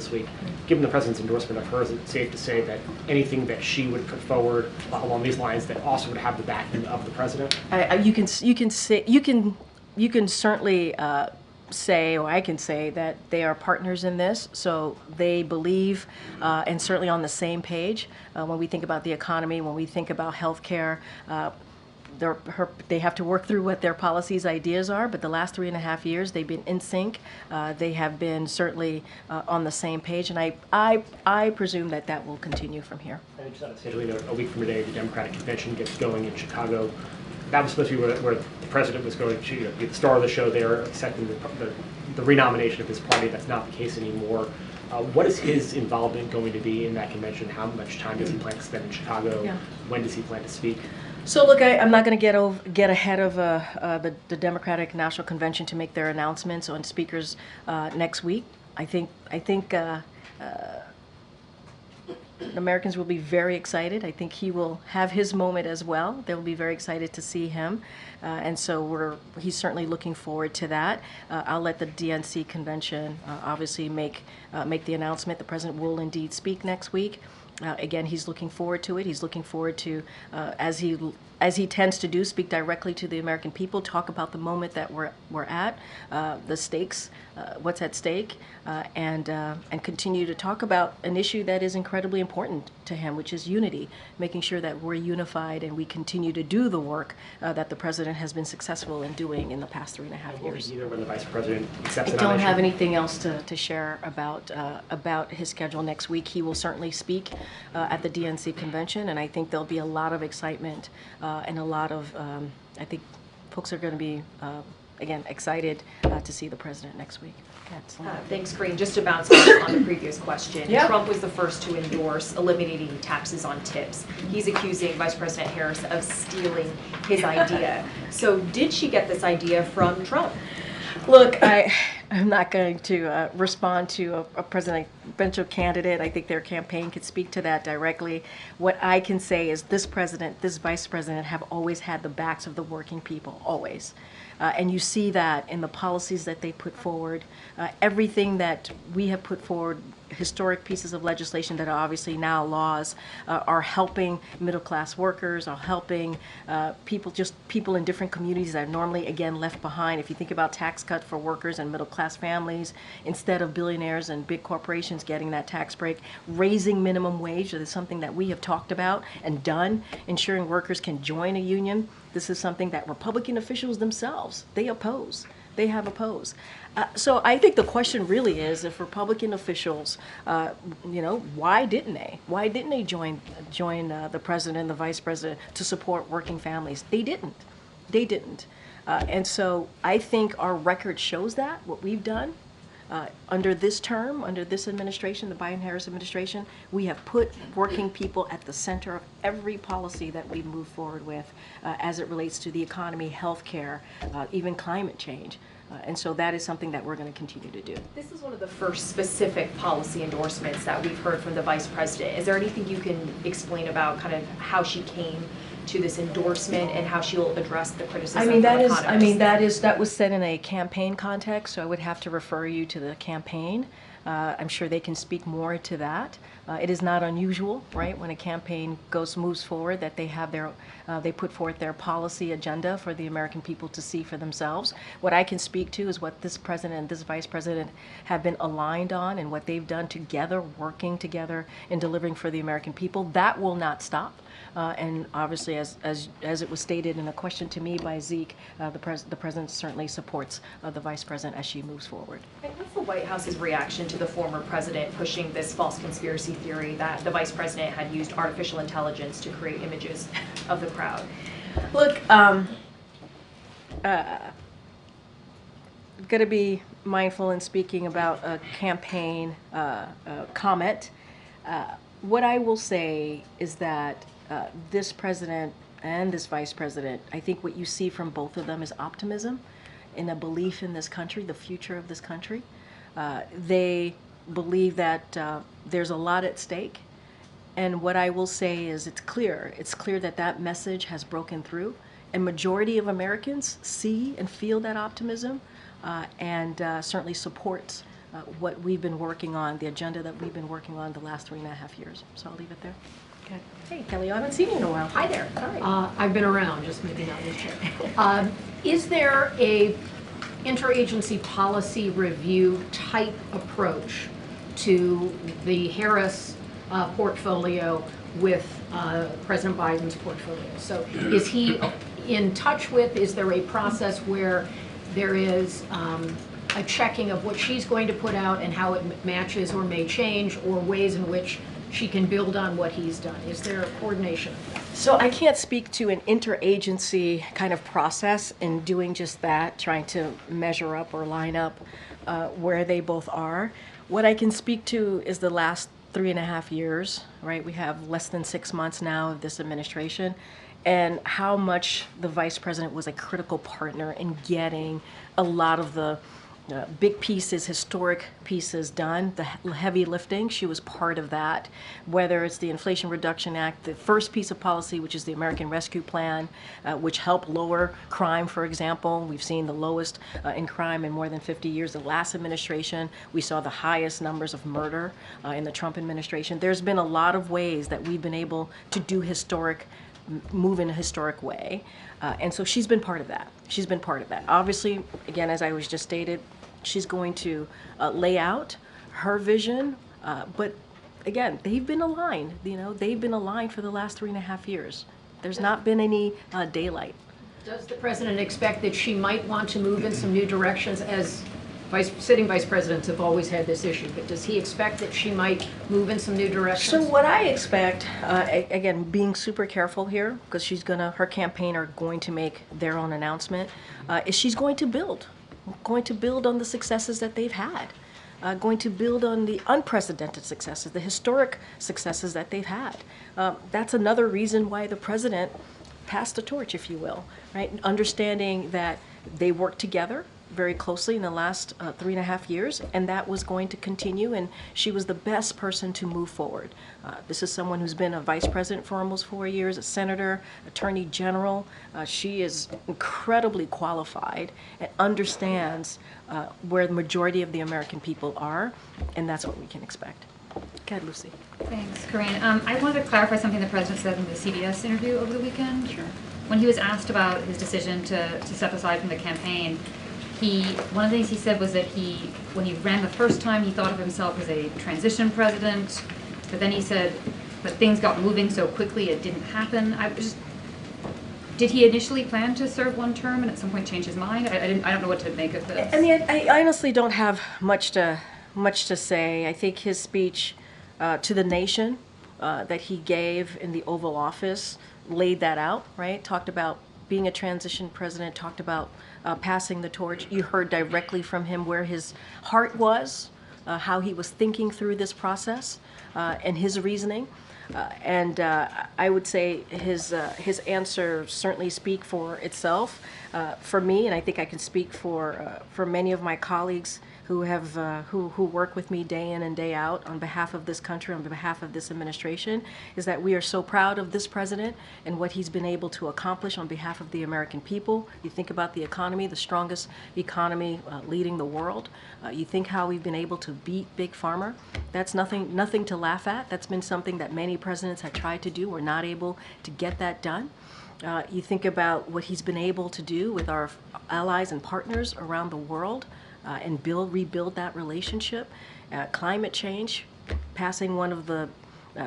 this week. Given the president's endorsement of her, is it safe to say that anything that she would put forward along these lines that also would have the backing of the president? You can certainly say, or I can say, that they are partners in this, so they believe and certainly on the same page when we think about the economy, when we think about healthcare. They have to work through what their policies, ideas are, but the last 3.5 years they've been in sync. They have been certainly on the same page, and I presume that that will continue from here. And just on a schedule, a week from today, the Democratic convention gets going in Chicago. That was supposed to be where the president was going to be the star of the show there, accepting the renomination of his party. That's not the case anymore. What is his involvement going to be in that convention? How much time does he plan to spend in Chicago? Yeah. When does he plan to speak? So look, I'm not going to get ahead of the Democratic National Convention to make their announcements on speakers next week. I think Americans will be very excited. I think he will have his moment as well. They will be very excited to see him, and so he's certainly looking forward to that. I'll let the DNC convention obviously make the announcement. The president will indeed speak next week. Again, he's looking forward to it. He's looking forward to, as he tends to do, speak directly to the American people, talk about the moment that we're at, the stakes, what's at stake, and continue to talk about an issue that is incredibly important to him, which is unity, making sure that we're unified and we continue to do the work that the president has been successful in doing in the past 3.5 years. Either when the vice president accepts I don't have anything else to share about his schedule next week. He will certainly speak at the DNC convention, and I think there'll be a lot of excitement and a lot of, I think folks are going to be, again, excited to see the president next week. Thanks, Karine. Just to bounce on the previous question, yeah. Trump was the first to endorse eliminating taxes on tips. He's accusing Vice President Harris of stealing his idea. So did she get this idea from Trump? Look, I'm not going to respond to a presidential candidate. I think their campaign could speak to that directly. What I can say is this president, this vice president have always had the backs of the working people, always. And you see that in the policies that they put forward. Everything that we have put forward, historic pieces of legislation that are obviously now laws, are helping middle-class workers, are helping people in different communities that are normally, again, left behind. If you think about tax cut for workers and middle-class families, instead of billionaires and big corporations getting that tax break, raising minimum wage is something that we have talked about and done, ensuring workers can join a union. This is something that Republican officials themselves, they have opposed. So I think the question really is, if Republican officials, why didn't they? Why didn't they join the president and the vice president to support working families? They didn't. And so I think our record shows that, what we've done. Under this term, under this administration, the Biden-Harris administration, we have put working people at the center of every policy that we move forward with as it relates to the economy, healthcare, even climate change. And so that is something that we're going to continue to do. This is one of the first specific policy endorsements that we've heard from the vice president. Is there anything you can explain about kind of how she came to this endorsement and how she'll address the criticism from economists? That was said in a campaign context, so I would have to refer you to the campaign. I'm sure they can speak more to that. It is not unusual, right, when a campaign moves forward, that they put forth their policy agenda for the American people to see for themselves. What I can speak to is what this president and this vice president have been aligned on and what they've done together, working together in delivering for the American people. That will not stop. And obviously, as it was stated in a question to me by Zeke, the president certainly supports the vice president as she moves forward. And what's the White House's reaction to the former president pushing this false conspiracy theory that the vice president had used artificial intelligence to create images of the crowd? Look, going to be mindful in speaking about a campaign comment. What I will say is that this president and this vice president, I think what you see from both of them is optimism and a belief in this country, the future of this country. They believe that there's a lot at stake. And what I will say is it's clear that that message has broken through. And majority of Americans see and feel that optimism and certainly supports what we've been working on, the agenda that we've been working on the last 3.5 years. So I'll leave it there. Okay. Hey, Kelly, I haven't seen you in a while. Hi there. Sorry. I've been around, just maybe not this year. Is there a interagency policy review type approach to the Harris portfolio with President Biden's portfolio? So is he in touch with, is there a process where there is a checking of what she's going to put out and how it matches or may change, or ways in which she can build on what he's done? Is there coordination? So I can't speak to an interagency kind of process in doing just that, trying to measure up or line up where they both are. What I can speak to is the last 3.5 years, right? We have less than 6 months now of this administration, and how much the vice president was a critical partner in getting a lot of the big pieces, historic pieces done, the heavy lifting. She was part of that, whether it's the Inflation Reduction Act, the first piece of policy, which is the American Rescue Plan, which helped lower crime, for example. We've seen the lowest in crime in more than 50 years. The last administration, we saw the highest numbers of murder in the Trump administration. There's been a lot of ways that we've been able to do move in a historic way. And so she's been part of that. She's been part of that. Obviously, again, as I was just stated, she's going to lay out her vision, but again, they've been aligned. They've been aligned for the last 3.5 years. There's not been any daylight. Does the president expect that she might want to move in some new directions? As sitting vice presidents have always had this issue, but does he expect that she might move in some new directions? So what I expect, again, being super careful here, because her campaign are going to make their own announcement, is she's going to build on the successes that they've had, going to build on the unprecedented successes, the historic successes that they've had. That's another reason why the president passed the torch, if you will, right? Understanding that they worked together very closely in the last 3.5 years, and that was going to continue, and she was the best person to move forward. This is someone who's been a vice president for almost 4 years, a senator, attorney general. She is incredibly qualified and understands where the majority of the American people are, and that's what we can expect. Go ahead, Lucy. Thanks, Karine. I wanted to clarify something the president said in the CBS interview over the weekend. Sure. When he was asked about his decision to step aside from the campaign, one of the things he said was that when he ran the first time, he thought of himself as a transition president, but then he said, but things got moving so quickly it didn't happen. Did he initially plan to serve one term and at some point change his mind? I don't know what to make of this. I mean, I honestly don't have much to say. I think his speech to the nation that he gave in the Oval Office laid that out, right? Talked about being a transition president, talked about passing the torch. You heard directly from him where his heart was, how he was thinking through this process, and his reasoning. And I would say his answer certainly speak for itself. For me, and I think I can speak for many of my colleagues who work with me day in and day out on behalf of this country, on behalf of this administration, is that we are so proud of this president and what he's been able to accomplish on behalf of the American people. You think about the economy, the strongest economy leading the world. You think how we've been able to beat Big Pharma. That's nothing to laugh at. That's been something that many presidents have tried to do. We're not able to get that done. You think about what he's been able to do with our allies and partners around the world, and rebuild that relationship. Climate change, passing one of the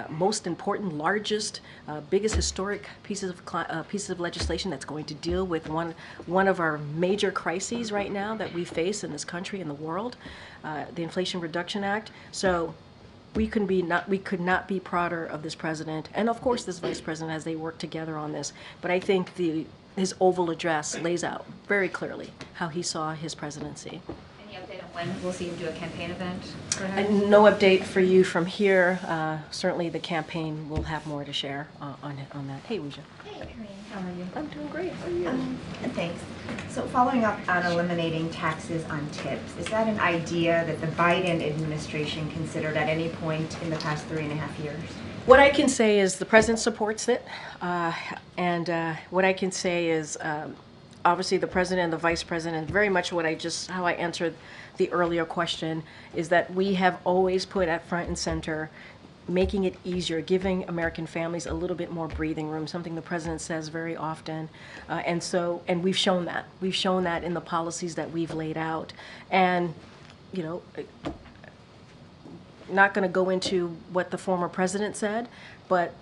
most important, largest, biggest historic pieces of legislation that's going to deal with one of our major crises right now that we face in this country and the world, the Inflation Reduction Act. So we could not be prouder of this president and of course this vice president as they work together on this. But I think his Oval address lays out very clearly how he saw his presidency. Any update on when we'll see him do a campaign event? And no update for you from here. Certainly the campaign will have more to share on that. Hey, Wuja. Hey, Karine, how are you? I'm doing great. How are you? Thanks. So following up on eliminating taxes on tips, is that an idea that the Biden administration considered at any point in the past 3.5 years? What I can say is the president supports it. And what I can say is obviously the president and the vice president, very much how I answered the earlier question, is that we have always put at front and center making it easier, giving American families a little bit more breathing room, something the president says very often. And we've shown that. We've shown that in the policies that we've laid out. And, you know, not going to go into what the former president said, but,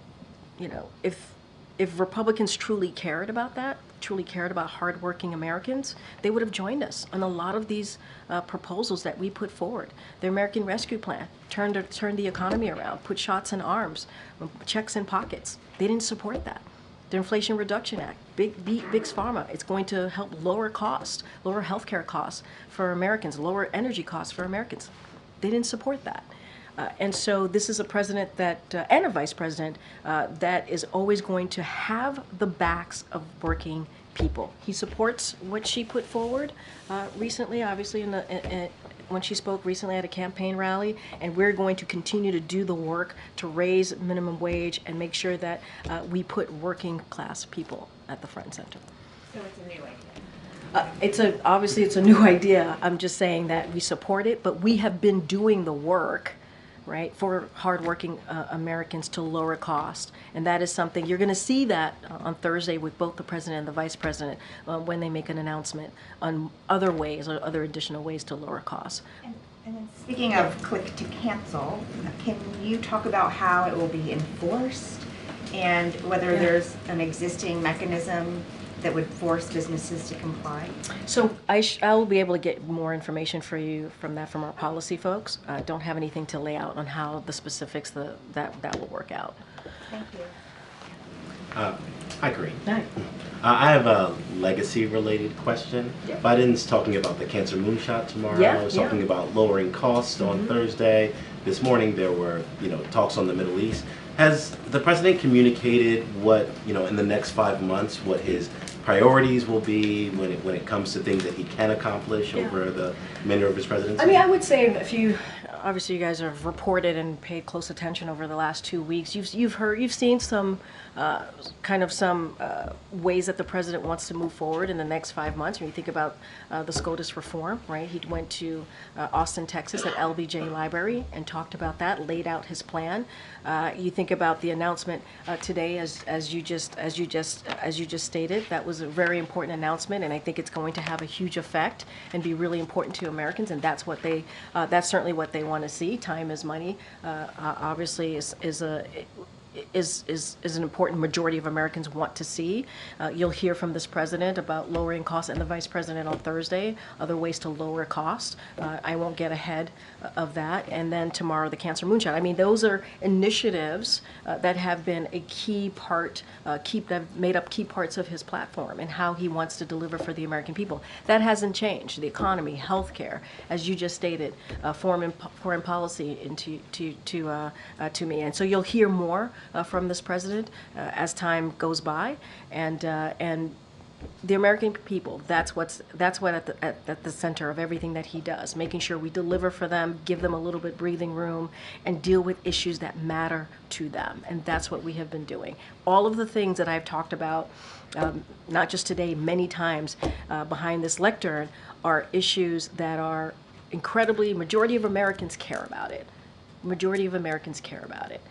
you know, if Republicans truly cared about that, truly cared about hardworking Americans, they would have joined us on a lot of these proposals that we put forward. The American Rescue Plan turned the economy around, put shots in arms, checks in pockets. They didn't support that. The Inflation Reduction Act, big pharma, it's going to help lower costs, lower healthcare costs for Americans, lower energy costs for Americans. They didn't support that. And so this is a president that, and a vice president, that is always going to have the backs of working people. He supports what she put forward recently, obviously, when she spoke recently at a campaign rally, and we're going to continue to do the work to raise minimum wage and make sure that we put working class people at the front and center. So it's a new idea. Obviously it's a new idea. I'm just saying that we support it, but we have been doing the work, right, for hardworking Americans to lower cost. And that is something, you're going to see that on Thursday with both the president and the vice president when they make an announcement on other ways or other additional ways to lower costs. And then speaking of click to cancel, can you talk about how it will be enforced and whether there's an existing mechanism that would force businesses to comply? So I'll be able to get more information for you from our policy folks. Don't have anything to lay out on how the specifics that will work out. Thank you. Hi, Karine. Hi. I have a legacy-related question. Yeah. Biden's talking about the cancer moonshot tomorrow. Yeah, He's talking about lowering costs on Thursday. This morning there were, talks on the Middle East. Has the president communicated what, in the next 5 months, what his priorities will be when it comes to things that he can accomplish over the remainder of his presidency? I mean, I would say if obviously you guys have reported and paid close attention over the last 2 weeks, you've seen some ways that the president wants to move forward in the next 5 months. When you think about the SCOTUS reform, right? He went to Austin, Texas at LBJ Library and talked about that, laid out his plan. You think about the announcement today, as you just stated, that was a very important announcement, and I think it's going to have a huge effect and be really important to Americans, and that's certainly what they want to see. Time is money. Obviously, is an important majority of Americans want to see. You'll hear from this president about lowering costs and the vice president on Thursday, other ways to lower cost. I won't get ahead of that. And then tomorrow, the cancer moonshot. I mean, those are initiatives that have been a key part, that have made up key parts of his platform and how he wants to deliver for the American people. That hasn't changed. The economy, healthcare, as you just stated, foreign policy to me. And so you'll hear more from this president as time goes by, and the American people. That's what at the center of everything that he does. Making sure we deliver for them, give them a little bit breathing room, and deal with issues that matter to them. And that's what we have been doing. All of the things that I've talked about, not just today, many times behind this lectern, are issues that are majority of Americans care about it. Majority of Americans care about it.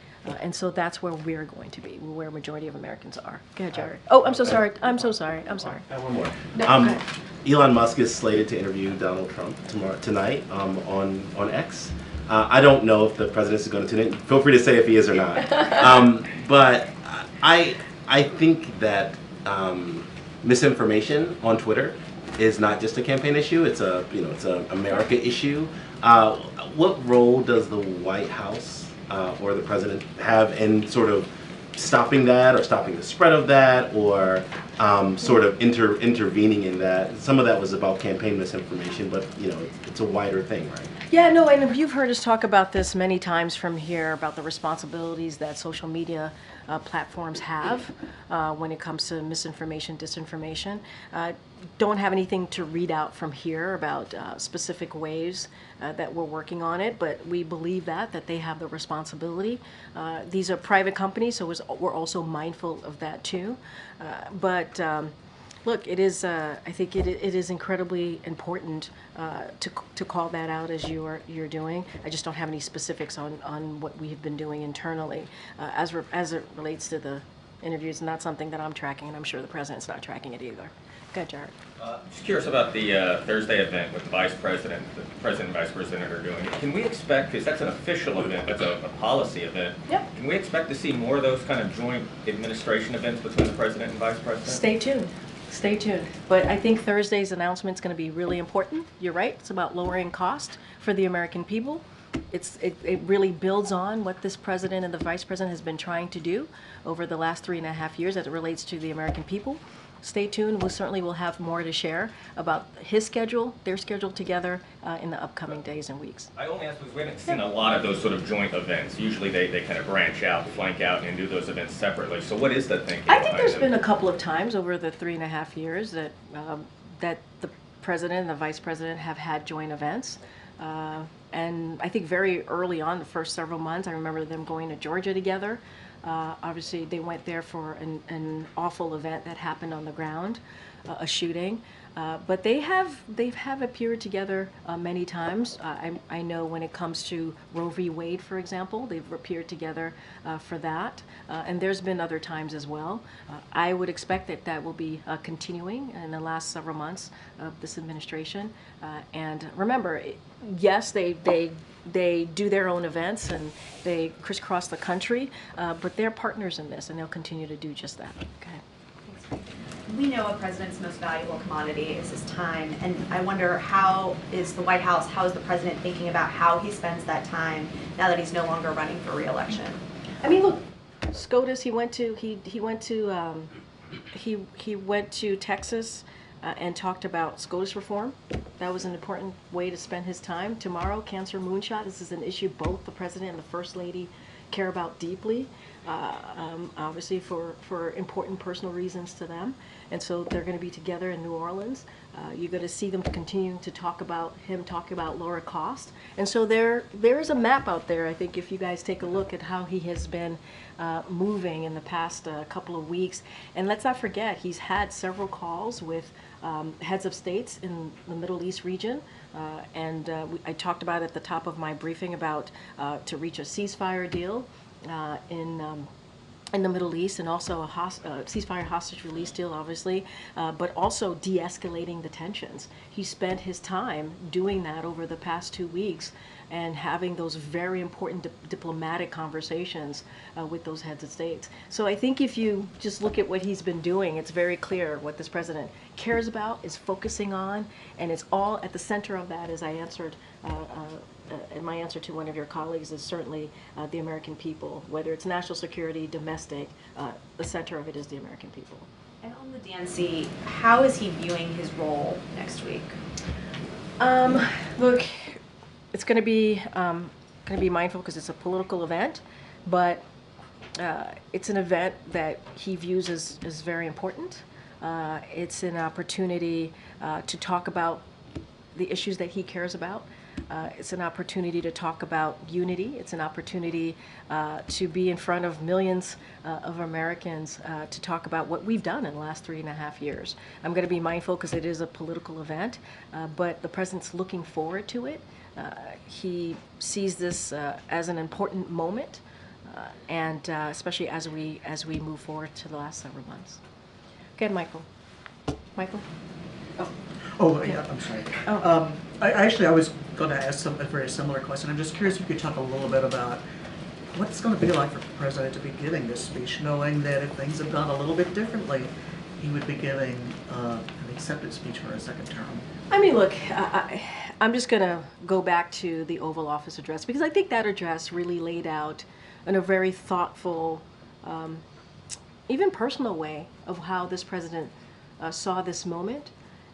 And so that's where we're going to be, where a majority of Americans are. Go ahead, Jared. Oh, I'm so sorry. I have one more. No, go ahead. Elon Musk is slated to interview Donald Trump tonight on X. I don't know if the president is going to tune in. Feel free to say if he is or not. But I think that misinformation on Twitter is not just a campaign issue. It's a America issue. What role does the White House or the president have in sort of stopping that, or stopping the spread of that, or sort of intervening in that? Some of that was about campaign misinformation, but it's a wider thing, right? Yeah, no, and you've heard us talk about this many times from here, about the responsibilities that social media platforms have when it comes to misinformation, disinformation. Don't have anything to read out from here about specific ways that we're working on it, but we believe that they have the responsibility. These are private companies, so we're also mindful of that too. But Look, it is. I think it is incredibly important to call that out as you're doing. I just don't have any specifics on what we have been doing internally as it relates to the interviews. Not something that I'm tracking, and I'm sure the president's not tracking it either. Go ahead, Jared. Just curious about the Thursday event with the president and vice president are doing. Can we expect, because that's an official event, that's a policy event. Yep. Can we expect to see more of those kind of joint administration events between the president and vice president? Stay tuned. Stay tuned. But I think Thursday's announcement is going to be really important. You're right. It's about lowering cost for the American people. It really builds on what this president and the vice president has been trying to do over the last 3.5 years as it relates to the American people. Stay tuned. We certainly will have more to share about his schedule, their schedule together in the upcoming days and weeks. I only ask because we haven't seen a lot of those sort of joint events. Usually they kind of branch out, flank out, and do those events separately. So what is the thinking I think behind there's them? been a couple of times over the 3.5 years that that the president and the vice president have had joint events. And I think very early on, the first several months, I remember them going to Georgia together. Obviously, they went there for an awful event that happened on the ground, a shooting. But they've appeared together many times. I know when it comes to Roe v. Wade, for example, they've appeared together for that. And there's been other times as well. I would expect that will be continuing in the last several months of this administration. And remember, yes, they do their own events and they crisscross the country, but they're partners in this, and they'll continue to do just that. Okay. We know a president's most valuable commodity is his time, and I wonder how is the White House, how is the president thinking about how he spends that time now that he's no longer running for re-election? I mean, look, SCOTUS. He went to Texas and talked about SCOTUS reform. That was an important way to spend his time. Tomorrow, cancer moonshot. This is an issue both the president and the first lady care about deeply, obviously for important personal reasons to them. And so they're going to be together in New Orleans. You're going to see them continuing to talk about lower cost. And so there's a map out there, I think, if you guys take a look at how he has been moving in the past couple of weeks. And let's not forget, he's had several calls with heads of states in the Middle East region. I talked about at the top of my briefing about to reach a ceasefire deal in the Middle East, and also a ceasefire hostage release deal, obviously, but also de-escalating the tensions. He spent his time doing that over the past 2 weeks and having those very important diplomatic conversations with those heads of states. So I think if you just look at what he's been doing, it's very clear what this president cares about, is focusing on, and it's all at the center of that, as I answered in my answer to one of your colleagues, is certainly the American people. Whether it's national security, domestic, the center of it is the American people. And on the DNC, how is he viewing his role next week? Look, it's going to be mindful because it's a political event, but it's an event that he views as very important. It's an opportunity to talk about the issues that he cares about. It's an opportunity to talk about unity. It's an opportunity to be in front of millions of Americans to talk about what we've done in the last 3.5 years. I'm going to be mindful because it is a political event, but the president's looking forward to it. He sees this as an important moment, and especially as we move forward to the last several months. Again, Michael. Michael? Oh, yeah, I'm sorry. Oh. I was going to ask a very similar question. I'm just curious if you could talk a little bit about what it's going to be like for the president to be giving this speech, knowing that if things had gone a little bit differently, he would be giving an acceptance speech for a second term. I mean, look, I'm just going to go back to the Oval Office address because I think that address really laid out in a very thoughtful, even personal way of how this president saw this moment.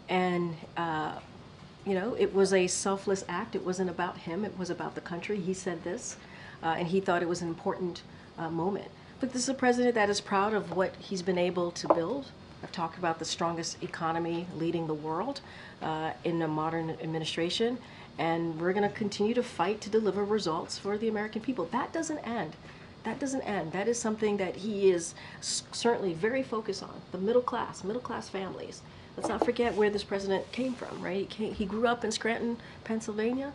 And, it was a selfless act. It wasn't about him. It was about the country. He said this, and he thought it was an important moment. But this is a president that is proud of what he's been able to build. I've talked about the strongest economy leading the world in a modern administration, and we're going to continue to fight to deliver results for the American people. That doesn't end. That doesn't end. That is something that he is certainly very focused on, the middle class families. Let's not forget where this president came from, right? He grew up in Scranton, Pennsylvania.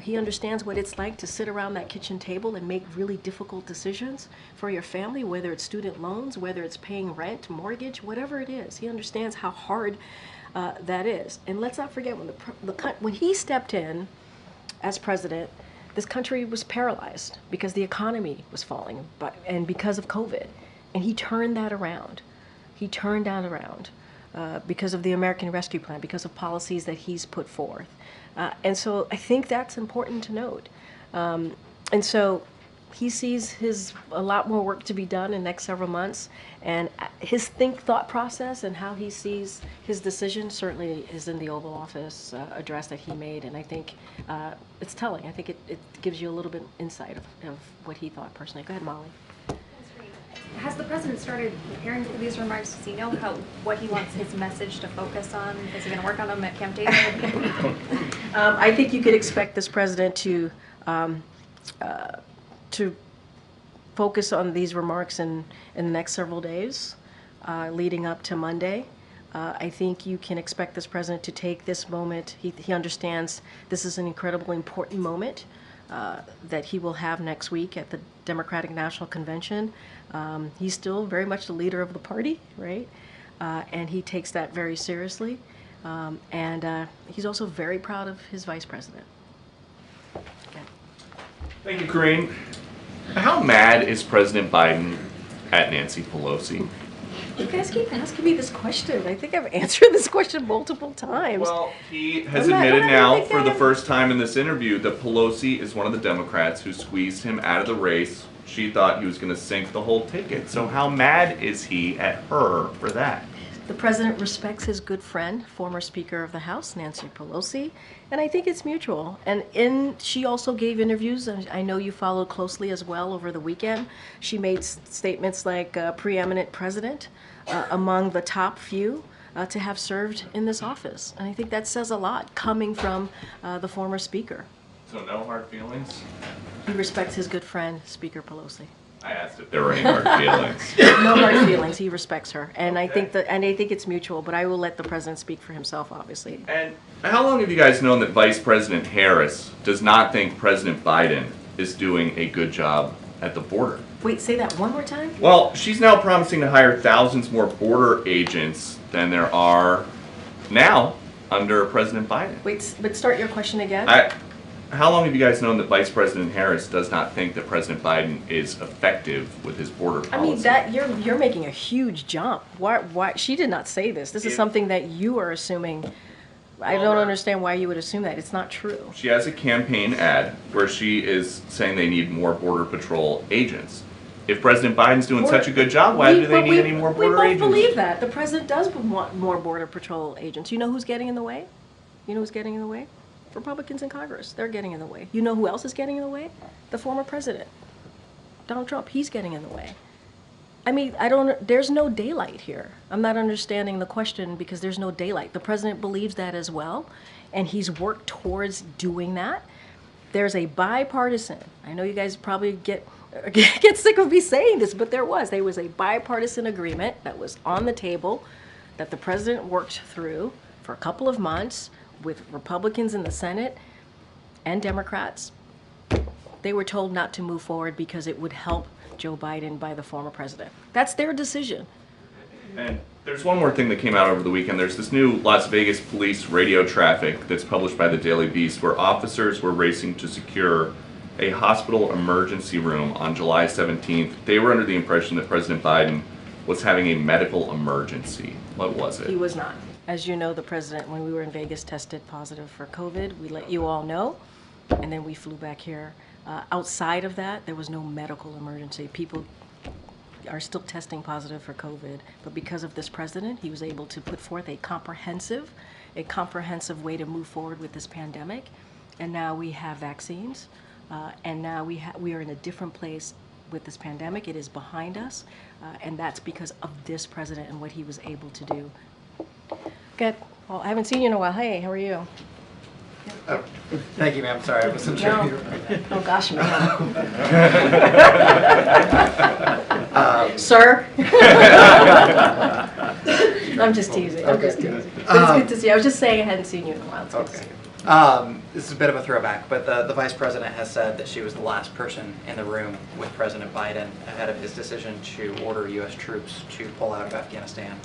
He understands what it's like to sit around that kitchen table and make really difficult decisions for your family, whether it's student loans, whether it's paying rent, mortgage, whatever it is. He understands how hard that is. And let's not forget when he stepped in as president, this country was paralyzed because the economy was falling, and because of COVID. And he turned that around. Because of the American Rescue Plan, because of policies that he's put forth. And so I think that's important to note. And so he sees a lot more work to be done in the next several months. And his thought process and how he sees his decision certainly is in the Oval Office address that he made. And I think it's telling. I think it gives you a little bit insight of what he thought personally. Go ahead, Molly. Has the president started preparing for these remarks? Does he know what he wants his message to focus on? Is he going to work on them at Camp David? I think you could expect this president to focus on these remarks in the next several days, leading up to Monday. I think you can expect this president to take this moment. He understands this is an incredibly important moment that he will have next week at the Democratic National Convention. He's still very much the leader of the party, right? And he takes that very seriously. And he's also very proud of his vice president. Okay. Thank you, Karine. How mad is President Biden at Nancy Pelosi? You guys keep asking me this question. I think I've answered this question multiple times. Well, he has admitted now for the first time in this interview that Pelosi is one of the Democrats who squeezed him out of the race. She thought he was going to sink the whole ticket. So how mad is he at her for that? The president respects his good friend, former Speaker of the House, Nancy Pelosi, and I think it's mutual. And she also gave interviews, I know you followed closely as well over the weekend. She made statements like preeminent president among the top few to have served in this office. And I think that says a lot coming from the former Speaker. So no hard feelings? He respects his good friend, Speaker Pelosi. I asked if there were any hard feelings. No hard feelings. He respects her, and okay. I think it's mutual. But I will let the president speak for himself, obviously. And how long have you guys known that Vice President Harris does not think President Biden is doing a good job at the border? Wait, say that one more time. Well, she's now promising to hire thousands more border agents than there are now under President Biden. Wait, but start your question again. How long have you guys known that Vice President Harris does not think that President Biden is effective with his border policy? I mean, that you're making a huge jump. Why? She did not say this. This is something that you are assuming. I don't understand why you would assume that. It's not true. She has a campaign ad where she is saying they need more Border Patrol agents. If President Biden's doing such a good job, why do they need any more border agents? We both believe that. The president does want more Border Patrol agents. You know who's getting in the way? You know who's getting in the way? Republicans in Congress. They're getting in the way. You know who else is getting in the way? The former president, Donald Trump. He's getting in the way. I mean, there's no daylight here. I'm not understanding the question because there's no daylight. The president believes that as well, and he's worked towards doing that. There's a bipartisan, I know you guys probably get sick of me saying this, but there was a bipartisan agreement that was on the table that the president worked through for a couple of months with Republicans in the Senate and Democrats. They were told not to move forward because it would help Joe Biden by the former president. That's their decision. And there's one more thing that came out over the weekend. There's this new Las Vegas police radio traffic that's published by the Daily Beast where officers were racing to secure a hospital emergency room on July 17th. They were under the impression that President Biden was having a medical emergency. What was it? He was not. As you know, the president, when we were in Vegas, tested positive for COVID. We let you all know, and then we flew back here. Outside of that, there was no medical emergency. People are still testing positive for COVID, but because of this president, he was able to put forth a comprehensive way to move forward with this pandemic. And now we have vaccines, and now we are in a different place with this pandemic. It is behind us, and that's because of this president and what he was able to do. Good. Well, I haven't seen you in a while. Hey, how are you? Oh, thank you, ma'am. Sorry, I wasn't sure. No. Oh, gosh, man. Sir? I'm just teasing. I'm just teasing. But it's good to see you. I was just saying I hadn't seen you in a while. It's good to see you. This is a bit of a throwback, but the Vice President has said that she was the last person in the room with President Biden ahead of his decision to order U.S. troops to pull out of Afghanistan.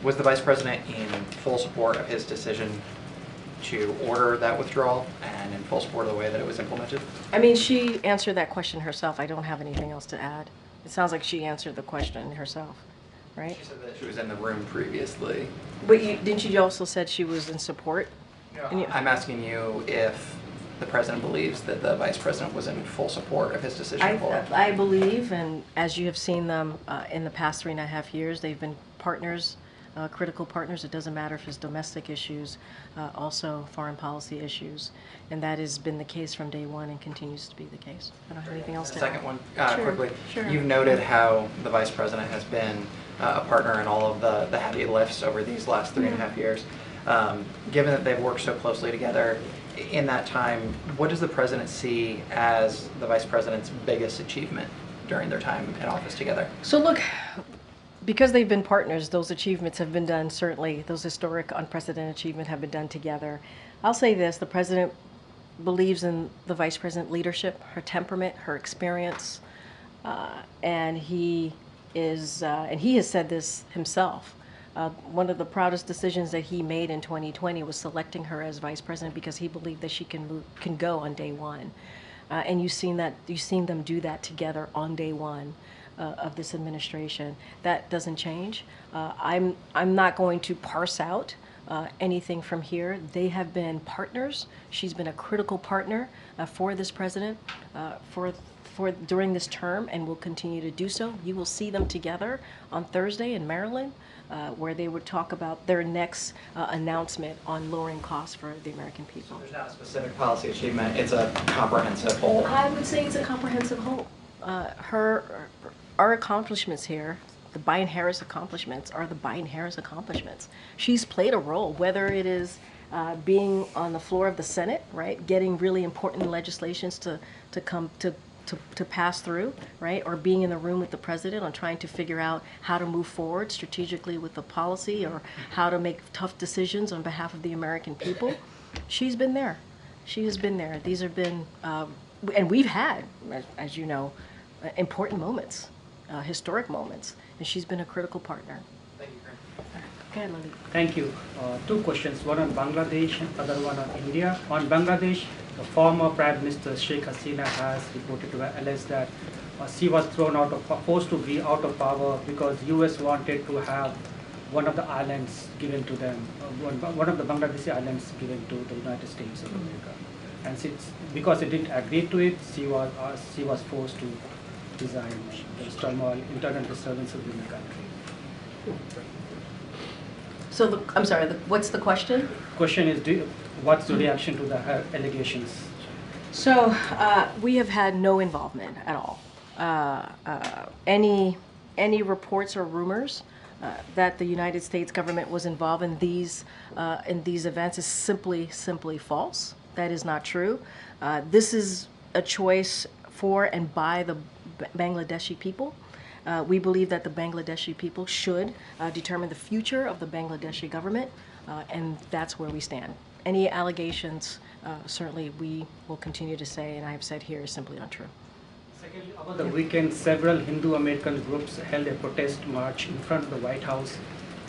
Was the Vice President in full support of his decision to order that withdrawal and in full support of the way that it was implemented? I mean, she answered that question herself. I don't have anything else to add. It sounds like she answered the question herself, right? She said that she was in the room previously. But didn't you also said she was in support? I'm asking you if the President believes that the Vice President was in full support of his decision to pull out. I believe, and as you have seen them in the past 3.5 years, they've been partners, critical partners. It doesn't matter if it's domestic issues, also foreign policy issues, and that has been the case from day one and continues to be the case. I don't have anything else to add. Second one, Sure, quickly. sure. You've noted how the Vice President has been a partner in all of the heavy lifts over these last 3.5 years. Given that they've worked so closely together in that time, what does the President see as the Vice President's biggest achievement during their time in office together? So look, because they've been partners, those achievements have been done, certainly, those historic, unprecedented achievements have been done together. I'll say this, the President believes in the Vice President leadership, her temperament, her experience, and he has said this himself. One of the proudest decisions that he made in 2020 was selecting her as Vice President because he believed that she can go on day one. And you've seen them do that together on day one of this administration. That doesn't change. I'm not going to parse out anything from here. They have been partners. She's been a critical partner for this president during this term, and will continue to do so. You will see them together on Thursday in Maryland, where they would talk about their next announcement on lowering costs for the American people. There's not a specific policy achievement, it's a comprehensive whole. I would say it's a comprehensive whole. Our accomplishments here, the Biden-Harris accomplishments, are the Biden-Harris accomplishments. She's played a role, whether it is being on the floor of the Senate, right, getting really important legislations to pass through, right, or being in the room with the president on trying to figure out how to move forward strategically with the policy or how to make tough decisions on behalf of the American people. She's been there. She has been there. These have been, and we've had, as you know, important moments, historic moments, and she's been a critical partner. Thank you, Karine. Go ahead, Lily. Thank you. Two questions, one on Bangladesh and other one on India. On Bangladesh, the former Prime Minister Sheikh Hasina has reported to allege that she was forced to be out of power because US wanted to have one of the islands given to them, one of the Bangladeshi islands given to the United States of America. And because it didn't agree to it, she was forced to resign. There's turmoil, internal disturbances within the country. So, I'm sorry, what's the question? Question is, what's the reaction to the allegations? So, we have had no involvement at all. Any reports or rumors that the United States government was involved in these events is simply false. That is not true. This is a choice for and by the Bangladeshi people. We believe that the Bangladeshi people should determine the future of the Bangladeshi government, and that's where we stand. Any allegations, certainly we will continue to say, and I have said here, is simply untrue. Secondly, over the weekend, several Hindu American groups held a protest march in front of the White House,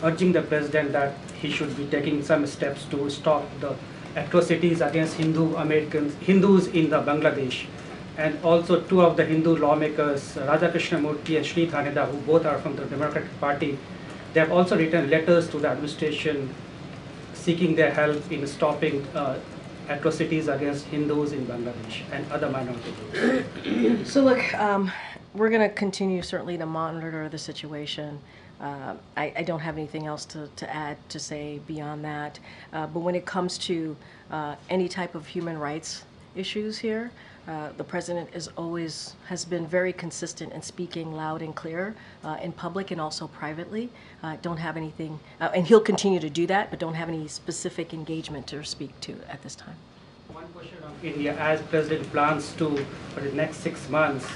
urging the president that he should be taking some steps to stop the atrocities against Hindus in the Bangladesh. And also two of the Hindu lawmakers, Radha Krishnamurti and Sri Thaneda, who both are from the Democratic Party, they have also written letters to the administration seeking their help in stopping atrocities against Hindus in Bangladesh and other minority groups. So look, we're going to continue certainly to monitor the situation. I don't have anything else to add to say beyond that. But when it comes to any type of human rights issues here, The president has been very consistent in speaking loud and clear in public and also privately. Don't have anything, and he'll continue to do that, but don't have any specific engagement to speak to at this time. One question on India, as President plans to, for the next 6 months,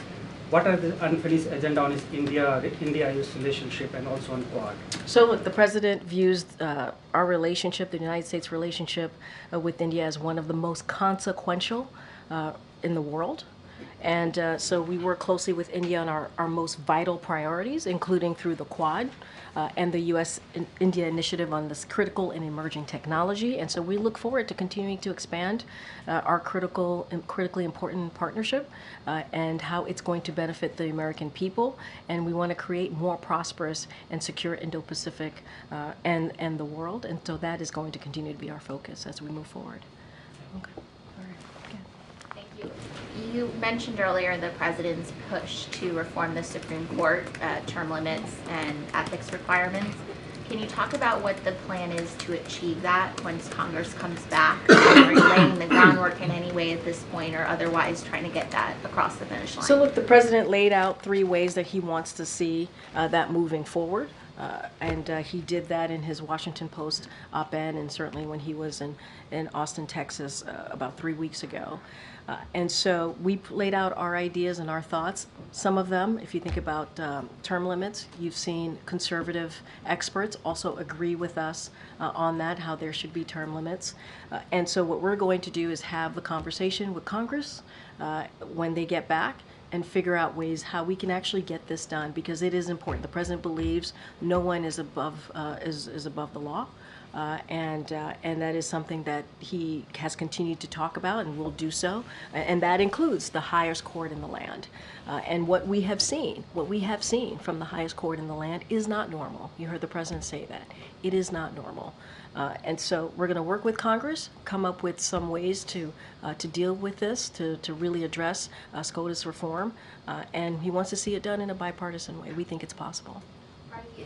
what are the unfinished agenda on his India-US relationship and also on Quad? So look, the president views our relationship, the United States relationship with India, as one of the most consequential in the world. And so we work closely with India on our most vital priorities, including through the Quad and the U.S.-India initiative on this critical and emerging technology. And so we look forward to continuing to expand our critically important partnership and how it's going to benefit the American people. And we want to create more prosperous and secure Indo-Pacific and the world. And so that is going to continue to be our focus as we move forward. Okay. You mentioned earlier the president's push to reform the Supreme Court, term limits and ethics requirements. Can you talk about what the plan is to achieve that once Congress comes back? Are you laying the groundwork in any way at this point, or otherwise trying to get that across the finish line? So look, the president laid out 3 ways that he wants to see that moving forward. And he did that in his Washington Post op-ed, and certainly when he was in Austin, Texas about 3 weeks ago. And so we laid out our ideas and our thoughts. Some of them, if you think about term limits, you've seen conservative experts also agree with us on that, how there should be term limits. And so what we're going to do is have the conversation with Congress when they get back, and figure out ways how we can actually get this done, because it is important. The president believes no one is above the law, and that is something that he has continued to talk about and will do so, and that includes the highest court in the land. And what we have seen from the highest court in the land is not normal. You heard the president say that. It is not normal. And so we're going to work with Congress, come up with some ways to deal with this, to really address SCOTUS reform, and he wants to see it done in a bipartisan way. We think it's possible.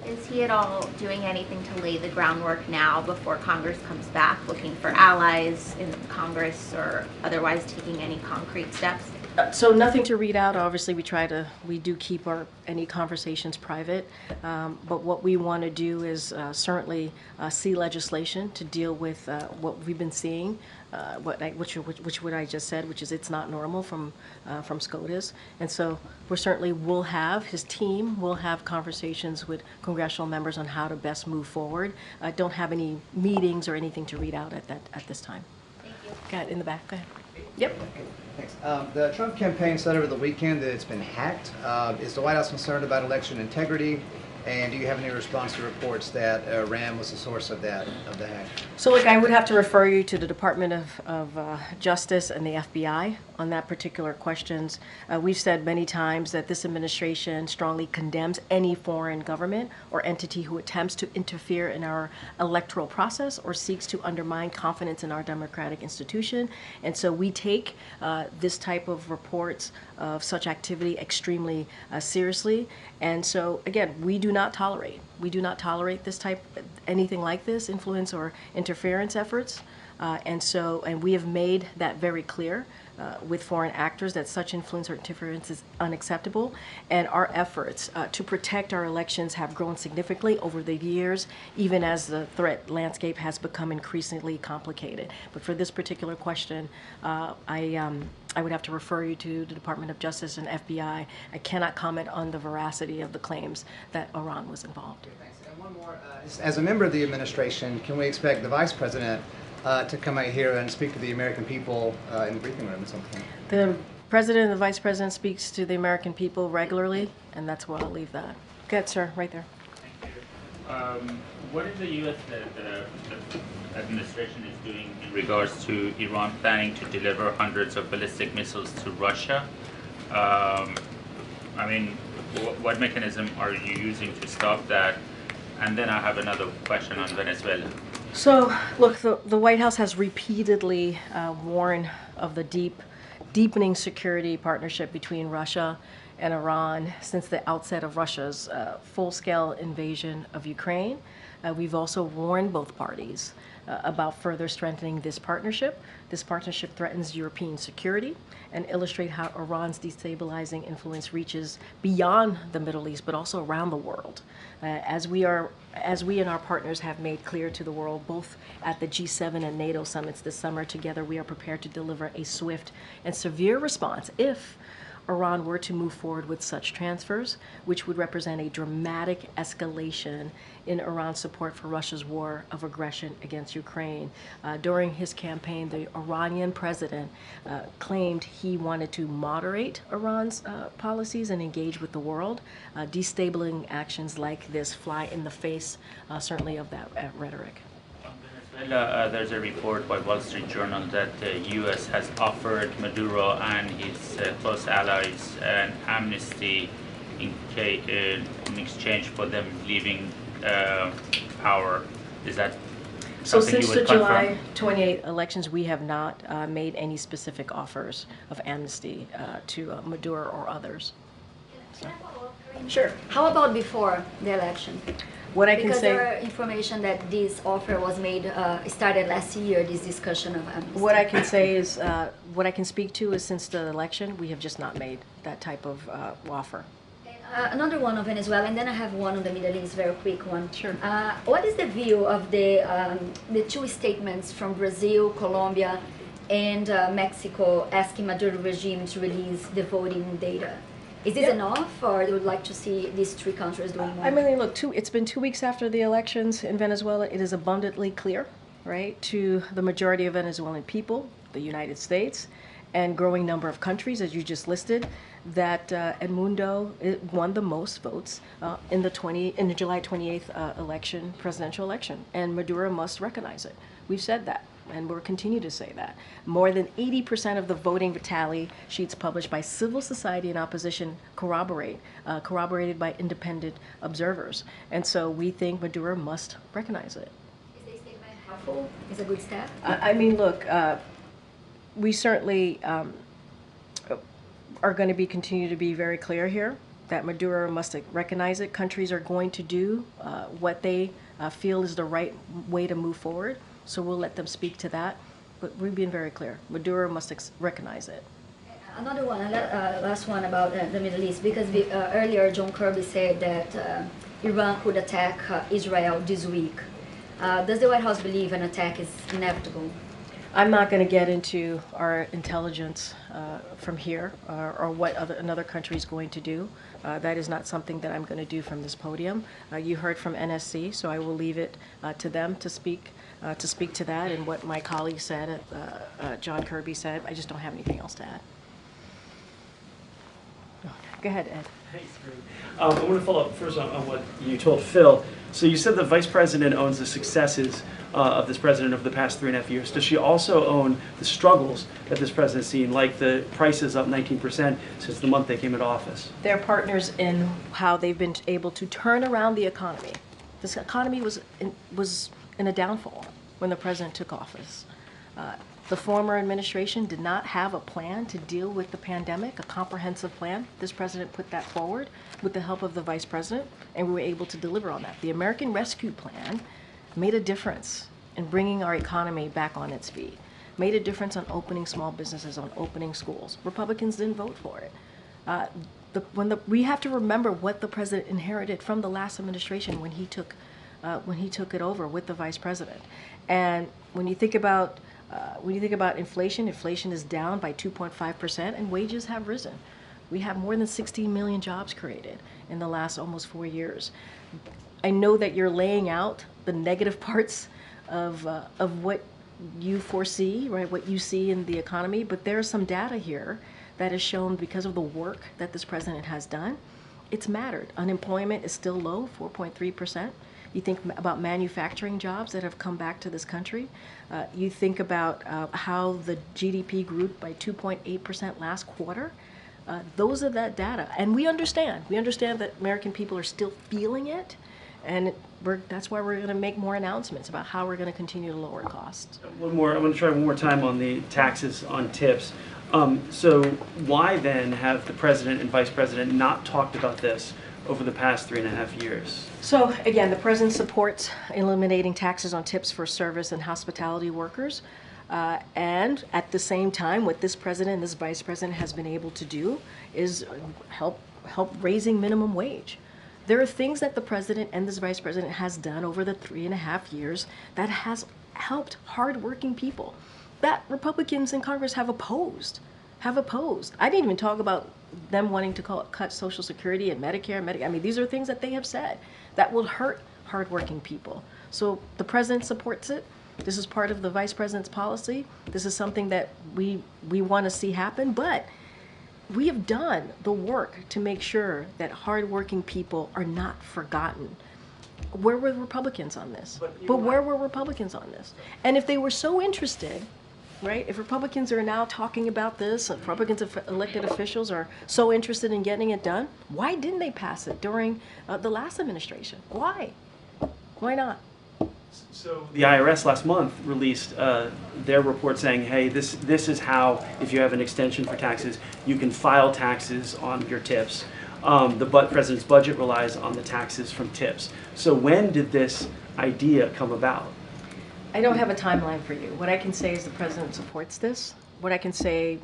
Is he at all doing anything to lay the groundwork now before Congress comes back, looking for allies in Congress or otherwise taking any concrete steps? So nothing to read out. Obviously, we do keep any conversations private. But what we want to do is certainly see legislation to deal with what we've been seeing, which what I just said, which is it's not normal from SCOTUS. And so his team will have conversations with congressional members on how to best move forward. Don't have any meetings or anything to read out at this time. Thank you. Got it in the back. Go ahead. Yep. Thanks. The Trump campaign said over the weekend that it's been hacked. Is the White House concerned about election integrity? And do you have any response to reports that Iran was the source of the hack? So look, I would have to refer you to the Department of Justice and the FBI on that particular questions. We've said many times that this administration strongly condemns any foreign government or entity who attempts to interfere in our electoral process or seeks to undermine confidence in our democratic institution. And so we take this type of reports of such activity extremely seriously. And so again, we do not tolerate this anything like this, influence or interference efforts. And we have made that very clear with foreign actors that such influence or interference is unacceptable. And our efforts to protect our elections have grown significantly over the years, even as the threat landscape has become increasingly complicated. But for this particular question, I would have to refer you to the Department of Justice and FBI. I cannot comment on the veracity of the claims that Iran was involved. Okay, thanks. And one more. As a member of the administration, can we expect the Vice President to come out here and speak to the American people in the briefing room at some point? The President and the Vice President speaks to the American people regularly, and that's where I'll leave that. Go ahead, sir, right there. Thank you. What is the U.S. the administration is doing in regards to Iran planning to deliver hundreds of ballistic missiles to Russia? I mean, what mechanism are you using to stop that? And then I have another question on Venezuela. So, look, the White House has repeatedly warned of the deepening security partnership between Russia and Iran since the outset of Russia's full-scale invasion of Ukraine. We've also warned both parties about further strengthening this partnership. This partnership threatens European security and illustrate how Iran's destabilizing influence reaches beyond the Middle East, but also around the world. As we and our partners have made clear to the world, both at the G7 and NATO summits this summer, together we are prepared to deliver a swift and severe response if Iran were to move forward with such transfers, which would represent a dramatic escalation in Iran's support for Russia's war of aggression against Ukraine. During his campaign, the Iranian president claimed he wanted to moderate Iran's policies and engage with the world. Destabilizing actions like this fly in the face, certainly, of that rhetoric. There's a report by Wall Street Journal that the U.S. has offered Maduro and his close allies an amnesty in exchange for them leaving power. Is that so? Something Since you the would July confirm? 28 elections, we have not made any specific offers of amnesty to Maduro or others. So. Sure. How about before the election? What I can because say, there are information that this offer was made, started last year, this discussion of amnesty. what I can say is, what I can speak to is since the election, we have just not made that type of offer. Another one on Venezuela, and then I have one on the Middle East, very quick one. Sure. What is the view of the two statements from Brazil, Colombia, and Mexico asking Maduro regime to release the voting data? Is this enough, or you would like to see these three countries doing more? I mean, look, it's been 2 weeks after the elections in Venezuela. It is abundantly clear, right, to the majority of Venezuelan people, the United States, and growing number of countries, as you just listed, that Edmundo won the most votes in the July 28th election, presidential election, and Maduro must recognize it. We've said that, and we'll continue to say that. More than 80% of the voting tally sheets published by civil society and opposition corroborated by independent observers. And so we think Maduro must recognize it. Is the statement helpful? Is a good step? I mean, look, we certainly are going to continue to be very clear here that Maduro must recognize it. Countries are going to do what they feel is the right way to move forward. So we'll let them speak to that. But we've been very clear. Maduro must recognize it. Another one, last one about the Middle East, because earlier John Kirby said that Iran could attack Israel this week. Does the White House believe an attack is inevitable? I'm not going to get into our intelligence from here or what another country is going to do. That is not something that I'm going to do from this podium. You heard from NSC, so I will leave it to them to speak to that and what my colleague said, John Kirby said. I just don't have anything else to add. Go ahead, Ed. Thanks, Karine. I want to follow up first on what you told Phil. So you said the vice president owns the successes of this president over the past 3.5 years. Does she also own the struggles that this president's seen, like the prices up 19% since the month they came into office? They're partners in how they've been able to turn around the economy. This economy was in a downfall when the president took office. The former administration did not have a plan to deal with the pandemic, a comprehensive plan. This president put that forward with the help of the vice president, and we were able to deliver on that. The American Rescue Plan made a difference in bringing our economy back on its feet, made a difference on opening small businesses, on opening schools. Republicans didn't vote for it. We have to remember what the president inherited from the last administration when he took it over with the vice president. And when you think about inflation, inflation is down by 2.5%, and wages have risen. We have more than 16 million jobs created in the last almost 4 years. I know that you're laying out the negative parts of what you foresee, right? What you see in the economy, but there's some data here that has shown because of the work that this president has done, it's mattered. Unemployment is still low, 4.3%. You think about manufacturing jobs that have come back to this country. You think about how the GDP grew by 2.8% last quarter. Those are that data. And we understand that American people are still feeling it. And that's why we're going to make more announcements about how we're going to continue to lower costs. One more. I'm going to try one more time on the taxes on tips. So why then have the president and vice president not talked about this over the past 3.5 years? So again, the president supports eliminating taxes on tips for service and hospitality workers. And at the same time, what this president and this vice president has been able to do is help raising minimum wage. There are things that the president and this vice president has done over the 3.5 years that has helped hardworking people that Republicans in Congress have opposed. I didn't even talk about them wanting to cut Social Security and Medicare, I mean, these are things that they have said that will hurt hardworking people. So the president supports it. This is part of the vice president's policy. This is something that we want to see happen, but we have done the work to make sure that hardworking people are not forgotten. Where were Republicans on this? But where were Republicans on this? And if they were so interested, right, if Republicans are now talking about this, if Republicans elected officials are so interested in getting it done, why didn't they pass it during the last administration? Why? Why not? So the IRS last month released their report saying, hey, this is how, if you have an extension for taxes, you can file taxes on your tips. The president's budget relies on the taxes from tips. So when did this idea come about? I don't have a timeline for you. What I can say is the president supports this. What I can say,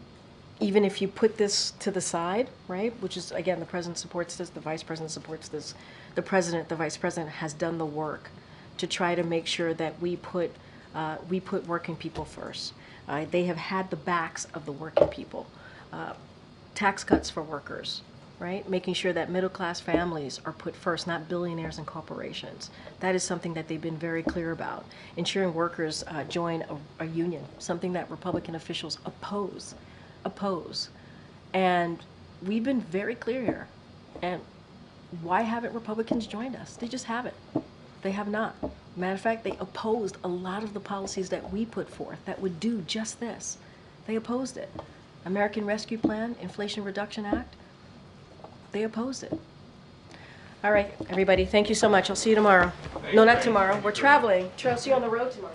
even if you put this to the side, right, which is, again, the president supports this, the vice president supports this, the vice president has done the work to try to make sure that we put working people first. They have had the backs of the working people. Tax cuts for workers, right? Making sure that middle-class families are put first, not billionaires and corporations. That is something that they've been very clear about. Ensuring workers join a union, something that Republican officials oppose. And we've been very clear here. And why haven't Republicans joined us? They just haven't. They have not. Matter of fact, they opposed a lot of the policies that we put forth that would do just this. They opposed it. American Rescue Plan, Inflation Reduction Act, they opposed it. All right, everybody, thank you so much. I'll see you tomorrow. No, not tomorrow. We're traveling. I'll see you on the road tomorrow.